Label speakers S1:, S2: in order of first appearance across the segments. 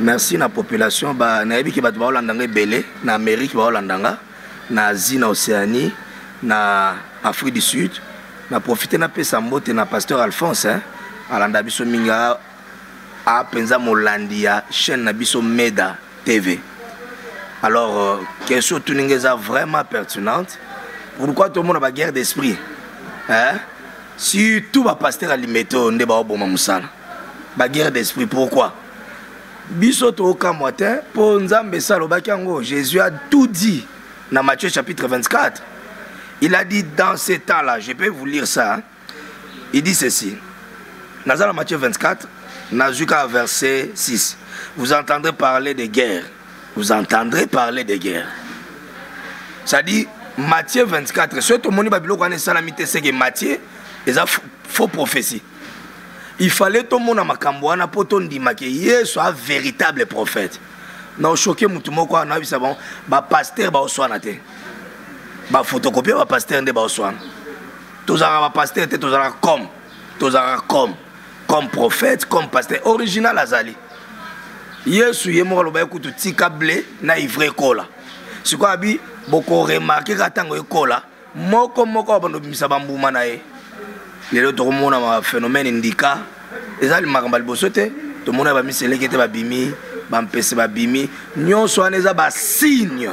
S1: Merci na population ba na yebi ki bato ba Holandanga belé na Amérique ba Holandanga na Asie na Océanie na Afrique du Sud na profiter na pesa mbote na pasteur Alphonse hein alanda biso minga a penza molandia chaîne na biso Meda TV. Alors question tuningeza vraiment pertinente. Pourquoi tout le monde a guerre d'esprit hein? Si tout va pasteur alimeto nde ba oboma musala. Ba guerre d'esprit pourquoi? Biso to kamote pour nzambe salobaki yango. Jésus a tout dit dans Matthieu chapitre 24. Il a dit dans ces temps-là, je peux vous lire ça. Hein? Il dit ceci. Dans Matthieu 24, Nazuka verset 6. Vous entendrez parler de guerre. Vous entendrez parler de guerre. Ça dit Matthieu 24. Ce tout le monde babilo connaît salamité c'est que Matthieu est une faux prophétie. Il fallait tout le monde à Makambouana pour ton dire que Jésus soit un véritable prophète. Non choqué mutumo quoi na bisa bon ba pasteur ba oswana te. Ba photocopier ba pasteur nde ba oswana. Tous ba pasteur te tous comme prophète, comme pasteur original azali. Yesu yemo lo ba kutu tika blé na ivre kola. C'est quoi abi boko remarquer katango ekola moko bando bisa bambuma na ye. Les autres monde a un phénomène indica et ça le makamba libosote tout le monde va mis selekete ba bimi ba mpese ba bimi nyon so aneza ba signe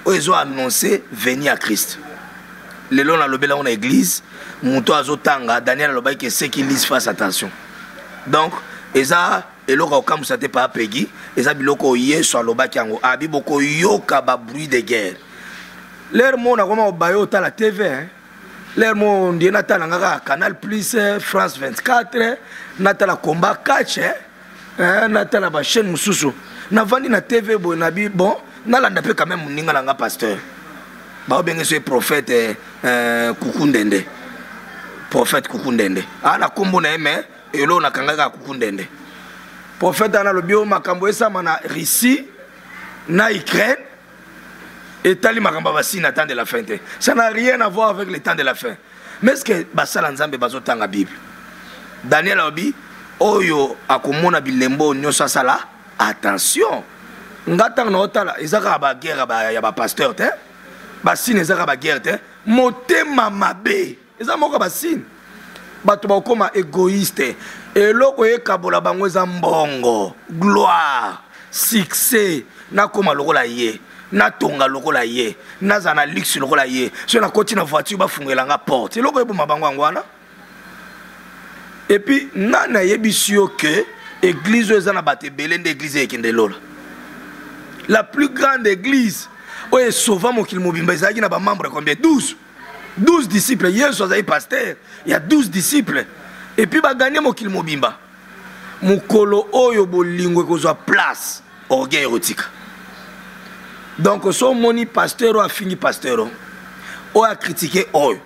S1: où ils ont annoncé venir à Christ. Les long na lobela on église muto azotanga Daniel aloba que ceux qui lisent fassent attention. Donc eza eloko okamusate pa pegi eza biloko Yesu aloba kango abi boko yoka ba bruit de guerre. Leur monde a comment obayo ta la TV hein? Leur monde dit Nathan Canal Plus, France 24, Nathan Combat Catch, Nathan la chaîne Moussoussou. Navani na TV bon nabi bon, nalanda pe quand même ninga langa pasteur. Ba bien ce prophète Kukundende. Prophète Kukundende. Ana kombo na eme elo na kangaka Kukundende. Prophète ana lobio makambo esa mana Russie na Ukraine. Et tali makamba basi n'attend de la fin. Ça n'a rien à voir avec le temps de la fin. Mais est-ce que basala nzambe bazotanga Bible? Daniel obi oyo akomona bilembo nyosa sala attention. Ngata na otala ezaka ba guerre ya ba pasteur te. Basine ezaka ba guerre te. Motema mabe. Ezaka moko basine. Bato ba koma égoïste. Eloko ekabola bango eza mbongo, gloire, succès na koma lokola ye. Na tonga lokola ye na zana luxe lokola ye so na koti na voiture ba fungelanga porte loko ebo mabango ngwana et puis nana yebisio que église ezana baté belende église ekendelola la plus grande église oye sauva mokili mobimba ezaki na ba membre combien 12 disciples Yesu azali pasteur il y a 12 disciples et puis ba gagner mokili mobimba mukolo oyo bolingo kozwa place orgueil érotique. Donc, son moni pasteur a fini pasteur. On a critiqué eux.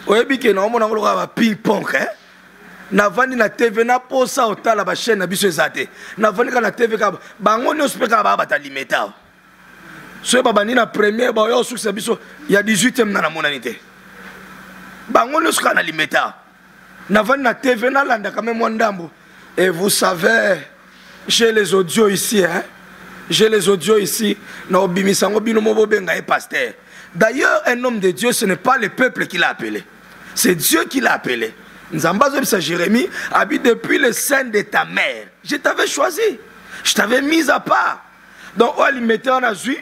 S1: On a dit que nous avons un ping-pong. Na vandi na TV na posa otala ba chaîne na biso ezate. Na vandi ka na TV ka bango no speka ba bata limeta. So ba bani na première ba yo succès biso il y a 18e na monanité. Bango no ska na limeta. Na vandi na TV na landa quand même ndambo. Et vous savez, j'ai les audios ici hein. J'ai les audios ici. D'ailleurs, un homme de Dieu, ce n'est pas le peuple qui l'a appelé. C'est Dieu qui l'a appelé. Jérémie a dit depuis le sein de ta mère. Je t'avais choisi. Je t'avais mis à part. Donc, on le mettait en azui.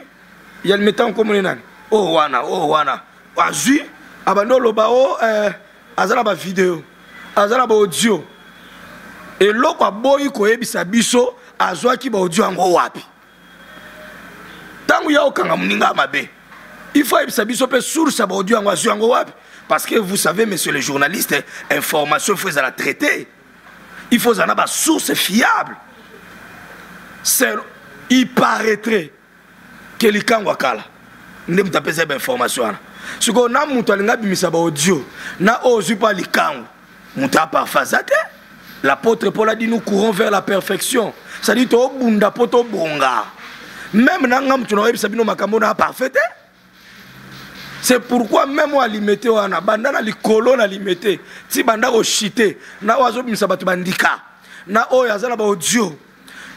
S1: Il y a le mettait en communal. Oh, wana. Azui. Abandon le bao. Azala vidéo. Azala audio. Et l'autre a boy ko ebisa biso. Azwa ki ba audio en wapi. Il faut que source parce que vous savez, monsieur le journaliste, information faut la traiter. Il faut en avoir source fiable. Il paraîtrait que les gens wakala ne pas peser information. Ce qu'on a monté à audio, n'a osé pas les camps. Monta par phasate. L'apôtre Paul a dit nous courons vers la perfection. Ça dit to bunda poto bonga. Même nangam tu n'aurais pas sabino makamona parfait. C'est pourquoi même moi limité wana bandana li colonne limité ti banda ko chité na wazo bimisa batu bandika na o yazala ba audio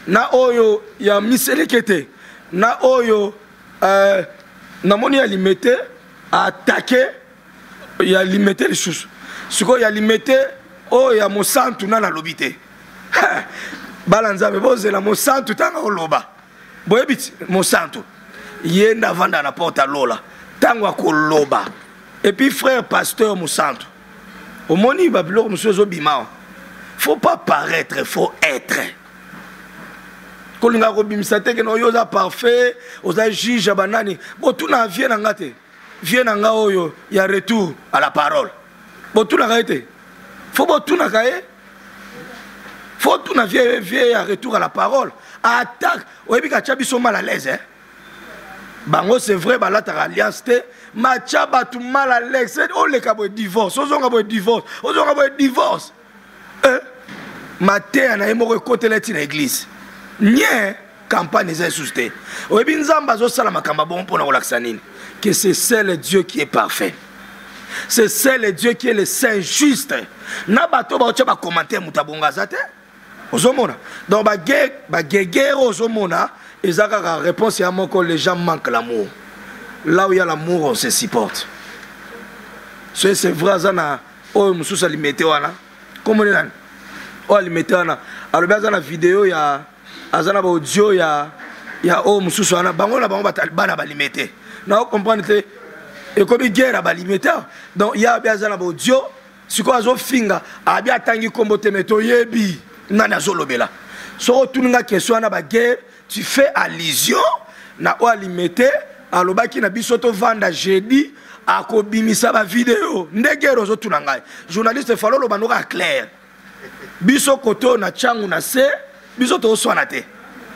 S1: na oyo ya miselekete na oyo namoni ya limete attaquer ya limete les choses siko ya limete oyo ya mosantu na lobité balanzabe bozela mosantu tanga oloba boyebiti mosantu yenda vanda na porta lola tango akoloba et puis frère pasteur mosantu omoni babiloko mosusu bimao faut pas paraître faut être kolinga kobimisa te ke no yo za parfait oza juge banani botuna vie na ngate vie na nga oyo ya retour à la parole botuna kaete faut botuna kae faut tuna vie ya retour à la parole attaque oyebi ka chabiso mal à l'aise hein bango c'est vrai balata alliance te macha batu mal à l'aise o le kabo divorce ozonga bo divorce matin na yemo ko koteleti na église nie campagne des insustés oyebi nzamba zo sala makamba bon pona kolakisa nini que c'est seul Dieu qui est parfait c'est seul Dieu qui est le saint juste na bato ba ocha ba commenter mutabonga zate ozomona donc ba guerre ozomona ezaka la réponse à mon que les gens manquent l'amour là où il y a l'amour on se supporte c'est vrai zana o mususa limete wana comme on est o limete wana alors bien zana vidéo ya azana ba audio ya o mususu wana bango na bango bana ba limete na comprendre te et comme guerre ba limete donc il y a bien zana ba audio siko azo finga abia tangi kombo temeto yebi nani azolobela so tuninga question na ba guerre tu fais allusion na o limete alobaki na bisoto vanda jeudi akobimisa ba vidéo ndege rozo tunanga journaliste falo lo banoka clair biso koto na changu na se biso to swana te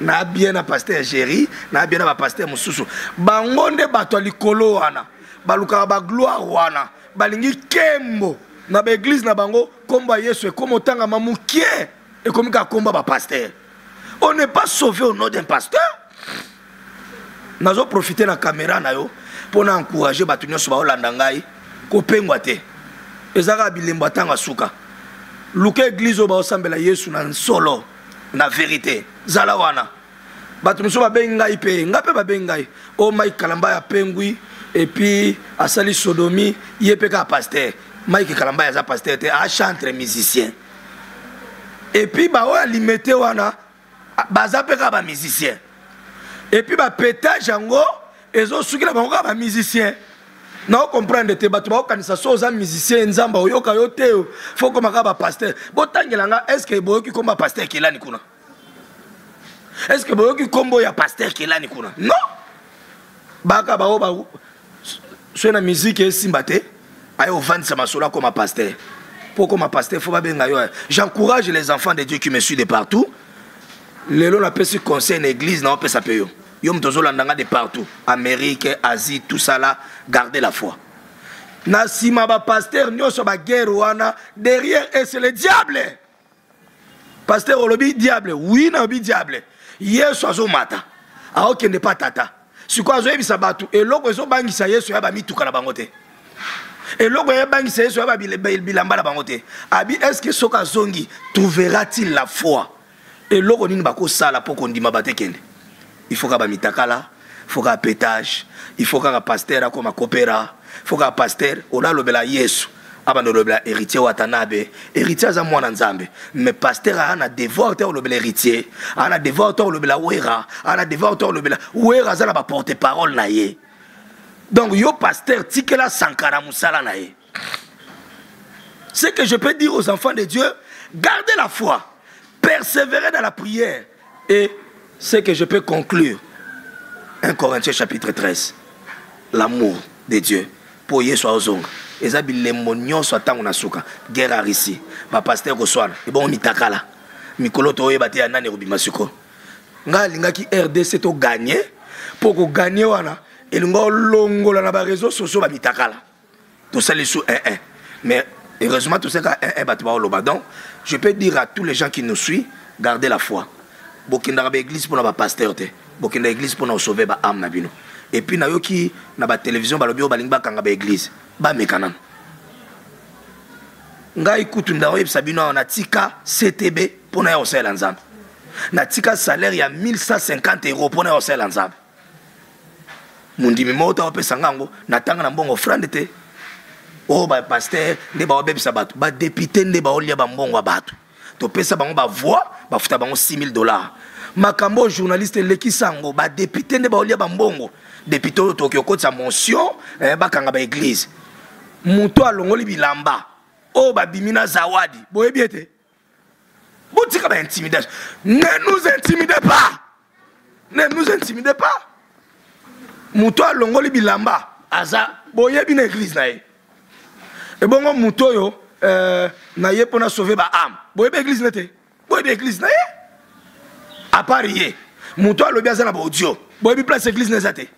S1: na bien na pasteur Géry na bien na pasteur mususu bangonde bato likolo wana baluka ba gloire wana balingi kembo na ba église na bango komba Yesu e komo tanga mamukie et comme ka komba ba pasteur on n'est pas sauvé au nom d'un pasteur nazo profiter na caméra na yo pour encourager bato nyonso ba olanda ngai ko pengwa te ezaka bilembo tanga suka luka église ba osambela Yesu na solo na vérité zala wana bato mosusu babengai pe ngape babengai o Mike Kalamba ya pengwi et puis asali sodomi yepeka pasteur Mike Kalamba ya za pasteur te a chanteur musicien et puis ba o limité wana baza peka ba musicien et puis ba pétage yango ezo sukila bango ba musicien na comprendre te bato ba kanisa so za musicien nzamba oyoka yo te faut comme ba pasteur botangela nga est-ce que boyoki comme pasteur kelani kuna est-ce que boyoki kombo ya pasteur kelani kuna non baka ba ba so na musique esimba te ayo vendre masolo comme pasteur pour comme pasteur faut ba benga yo j'encourage les enfants de Dieu qui me suivent de partout les lois la pèse conseil l'église na pèse payo yo mtozo landanga de partout Amérique Asie tout ça là gardez la foi na sima ba pasteur nyoso ba guerre wana derrière et c'est le diable pasteur olobi diable oui na obi diable Yesu azomata aokende pas tata siko azoyebisa bato eloko ezobangisa Yesu ya ba mituka na bango te eloko ya bangisa Yesu ya ba bilamba na bango te abi est-ce que soka zongi trouvera-t-il la foi eloko nini bako sala pour kondima batekende il faut ka ba mitakala il faut ka pétage il faut ka pasteur comme coopéra il faut ka pasteur ona lobela Yesu abando lobela héritier watanabe héritier za mwana nzambe mais pasteur ana devoir te lobela héritier ana devoir te lobela wera ana devoir te lobela wera za na ba porte parole na ye donc yo pasteur tikela sankara musala na ye. Ce que je peux dire aux enfants de Dieu, gardez la foi, persévérez dans la prière. Et ce que je peux conclure, 1 Corinthiens chapitre 13, l'amour de Dieu pour Yesu Ozong. Ezabi le monyon soit tango na suka guerre ici ba pasteur ko swana e bon mitakala mikolo to yeba te anane robima suko nga lingaki RDC to gagner pour ko gagner wana elingo longola na ba réseaux sociaux ba mitakala to sali sous 1-1 mais heureusement tout ça 1-1 ba to ba donc je peux dire à tous les gens qui nous suivent gardez la foi bokinda ba église pour na ba pasteur te bokinda église pour na sauver ba âme na bino et puis na yoki na ba télévision ba lobi ba lingba kanga ba église ba mekana ngai kutu ndawo yebisa bino na tika CTB pona ya osela nzambe na tika salaire ya 1150 € pour na osala nzambe mundimi mota opesa ngango na tanga na mbongo frande te o ba pasteur nde ba obebisa bato ba député nde ba olia ba mbongo bato to pesa bango ba voix ba futa bango $6000 makambo journaliste leki sango ba député nde ba olia ba mbongo député to okotsa motion ba kanga ba église muto alongoli bilamba o ba bimina zawadi boyebi ete botika ba intimidation ne nous intimidez pas, ne nous intimidez pas. Muto alongoli bilamba aza boyebi na église na ye e bongo muto yo na ye pona sauver ba âme boyebi église nete boyebi église na ye à part ye muto alobi aza na ba audio boyebi place église na zate.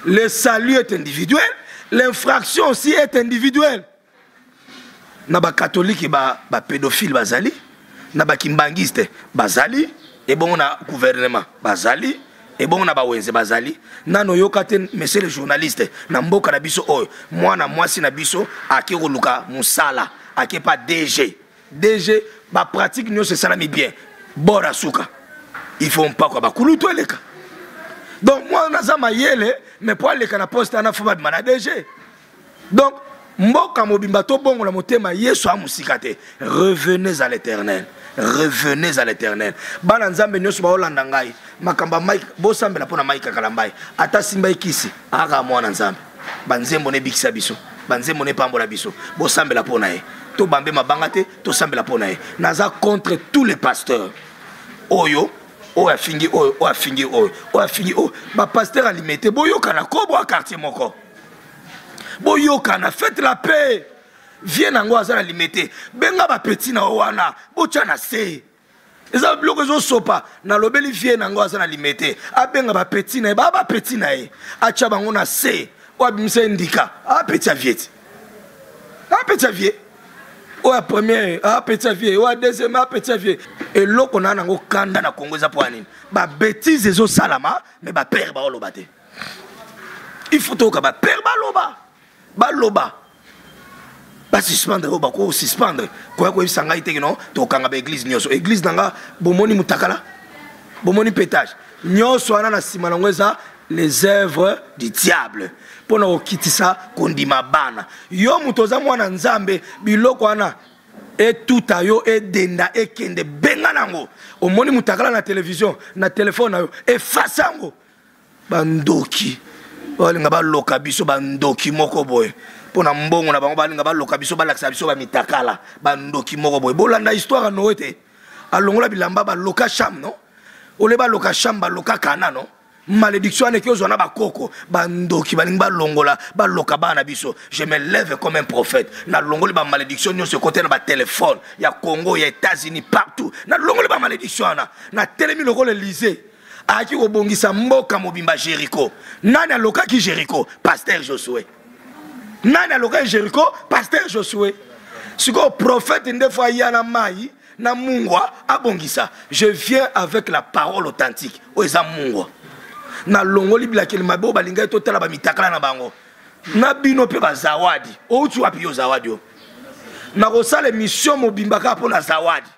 S1: Le salut est individuel, l'infraction aussi est individuelle. Na ba catholique ba pédophile bazali na ba kimbangiste bazali et bon na gouvernement bazali et bon na ba wenze bazali nano yokate monsieur le journaliste na mboka na biso oyo mwana mwasi na biso akiruluka musala ake pas DG ba pratique nyo se salami bien bora suka ils font pas quoi ba kuluto eleka donc moi na zama yele mais pour aller kana poste na foba na DG donc mboka mobimba to bongo na motema yesu amusikate. Revenez à l'Éternel, revenez à l'Éternel. Bana nzambe nyoso ba olanda ngai makamba mike bo sambela pona mike kalambai ata simba ikisi aga mwana nzambe banzembo ne bikisa biso banzembo ne pambola biso bo sambela pona ye to bambe mabanga te to sambela pona ye naza contre tous les pasteurs oyo oya fingi oyo oya fingi oyo oya fingi oyo ba pasteur alimete boyoka na kobo a quartier moko boyoka na faites la paix. Viens nango azala limité benga ba petit na wana bocha na se eza bloko zo sopa na lobeli vie nango azala limité abenga ba petit na ba petit na e acha bango na se wa bimse ndika a petit aviet a petit aviet o ya premier a petit aviet o deuxième a petit aviet et loko na nango kanda na Congo za poanini ba bêtise zo salama mais ba père ba oloba te il faut to ka ba père ba loba ba suspendre ba ko suspendre ko ko bisanga ite no to kanga ba église nyoso église nanga bomoni mutakala bomoni pétage nyoso ana na sima ngweza les œuvres du diable pona okitisa kondima bana yo mutoza mwana nzambe biloko ana et tout ayo et denda et kende benga nango omoni mutakala na télévision na téléphone ayo et fasango bandoki balinga ba loka biso bandoki moko boy pona mbongo na bango balinga ba loka biso balakisa biso ba mitakala bandoki moko boy bolanda histoire no ete alongola bilamba ba loka cham no ole ba loka cham ba loka kana no malédiction ane ki ozwana ba koko bandoki balinga ba longola ba loka bana biso. Je me lève comme un prophète na longoli ba malédiction nyo se côté na ba téléphone ya Congo ya États-Unis partout na longoli ba malédiction na telemi lokole Élysée aki obongisa mboka mobimba Jéricho. Nani aloka ki Jéricho? Pasteur Josué. Nani aloka Jéricho? Pasteur Josué. Siko prophète nde fois yana mai na mungwa abongisa. Je viens avec la parole authentique. Oeza mungwa. Na longoli bilakeli mabo balinga totala ba mitakala na bango. Na bino pe ba zawadi. Outu wapi yo zawadi yo? Na kosala mission mobimba ka pona zawadi.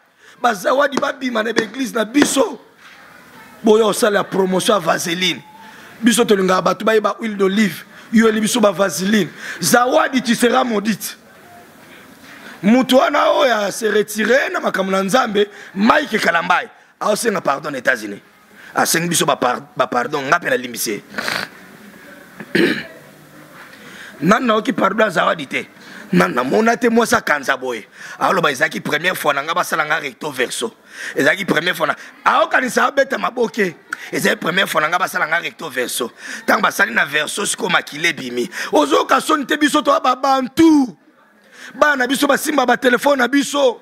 S1: Ba zawadi ba bima na église na biso. Boya osala la promotion à vaseline biso tolinga batu ba huile d'olive yo eli biso ba vaseline zawadi tu seras maudite mutu wana oya se retirer na makambo na nzambe Mike Kalambai a osenga pardon aux États-Unis a sengi biso ba pardon ngape na limbise nan na oki pardon zawadi te nan na monate moi sa kanza boy alors ba ezaki première fois na ngaba sala nga recto verso ezaki première fois na a okanisa beta maboke ezaki première fois na ngaba sala nga recto verso tant ba sali na verso siko makile bimi ozo ka sonite biso to ba bantu bana biso ba simba ba téléphone na biso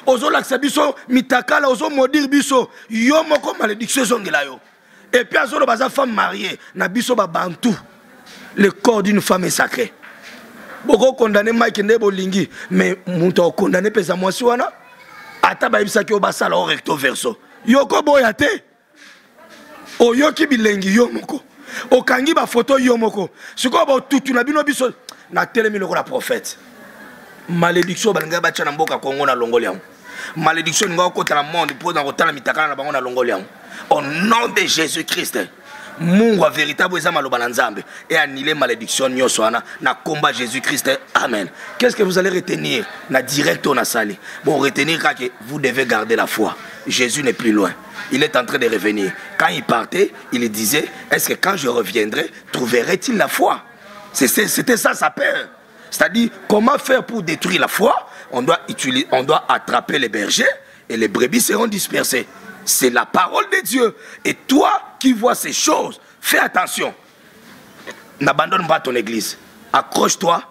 S1: ozo laksa biso mitakala ozo modir biso yo moko malédiction zongela yo et puis azolo baza femme mariée na biso ba bantu. Le corps d'une femme est sacré. Beaucoup condamné Mike Ndebo Lingi, mais mon condamné pesa moi si wana. Ata ba ibisa ki obasala au recto verso. Yoko boyate. O yoki bilengi yo moko. O kangi ba photo yo moko. Siko ba tutu na bino biso na telemi loko la prophète. Malédiction balanga ba tchana mboka Kongo na longoli yango. malédiction nga ko ta monde pour dans kotala mitakala na bango na longoliam au nom de Jésus-Christ Mungu wa véritable eza maloba na Nzambe et annuler malédiction nyonso wana na combat Jésus-Christ. Amen. Qu'est-ce que vous allez retenir na direct on a sali? Bon, retenir que vous devez garder la foi. Jésus n'est plus loin. Il est en train de revenir. Quand il partait, il disait, est-ce que quand je reviendrai, trouverait-il la foi? C'était ça sa peur. C'est-à-dire, comment faire pour détruire la foi? On doit attraper les bergers et les brebis seront dispersées. C'est la parole de Dieu. Et toi qui vois ces choses, fais attention. N'abandonne pas ton église. Accroche-toi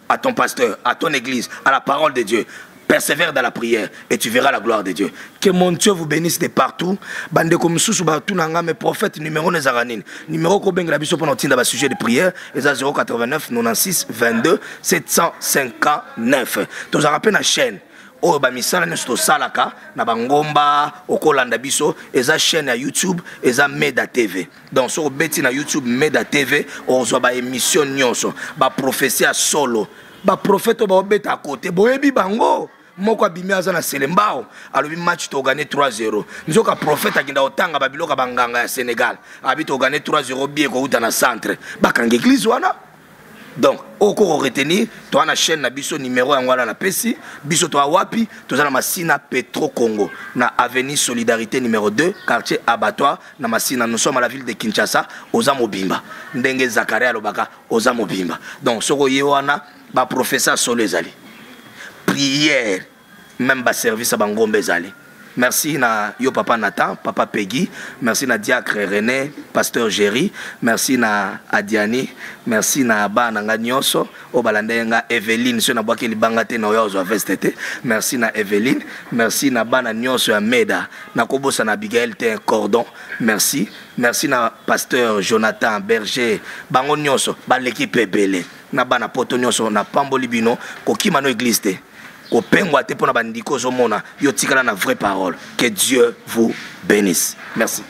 S1: à ton pasteur, à ton église, à la parole de Dieu. Persévère dans la prière et tu verras la gloire de Dieu. Que mon Dieu vous bénisse de partout. Bande comme sous partout mes prophètes numéro nezaranine. Numéro ko benga biso pour notre sujet de prière, et 089 96 22 759. Tous rappelez la chaîne. Oh ba misala nesto salaka na bangomba okolanda biso eza chaîne ya YouTube eza Meda TV. Donc sur beti na YouTube Meda TV ozo ba émission nyonso ba prophétie à solo ba prophète ba obeta à côté boyebi bango moko abimi aza na selembao alobi match to gagner 3-0 nzoka prophète akinda otanga ba biloka banganga ya Sénégal abi to gagner 3-0 bien ko uta na centre bakanga église wana. Donc, au cours retenir, tu as une chaîne na biso numéro en wala na pesi, biso to wapi, tu as la Massina Petro Congo, na avenue Solidarité numéro 2, quartier Abattoir, na Massina. Nous sommes à la ville de Kinshasa, aux Amobimba. Ndenge Zakaria Lobaka, aux Amobimba. Donc, ce wana ba professeur Solezali. Prière, même ba service à Bangombe Zali. Merci na yo papa Nathan, papa Peggy, merci na diacre René, pasteur Jerry, merci na Adiani, merci na ba nanga nyonso, o balandenga Eveline, so na bwaki libanga te na yo zo vestete, merci na Eveline, merci na ba na nyonso ya Meda, na kobosa na Abigail te cordon, merci, merci na pasteur Jonathan Berger, bango nyonso, ba l'équipe ebele, na ba na poto nyonso na pamboli bino, kokima no église te. Que Dieu vous bénisse. Merci.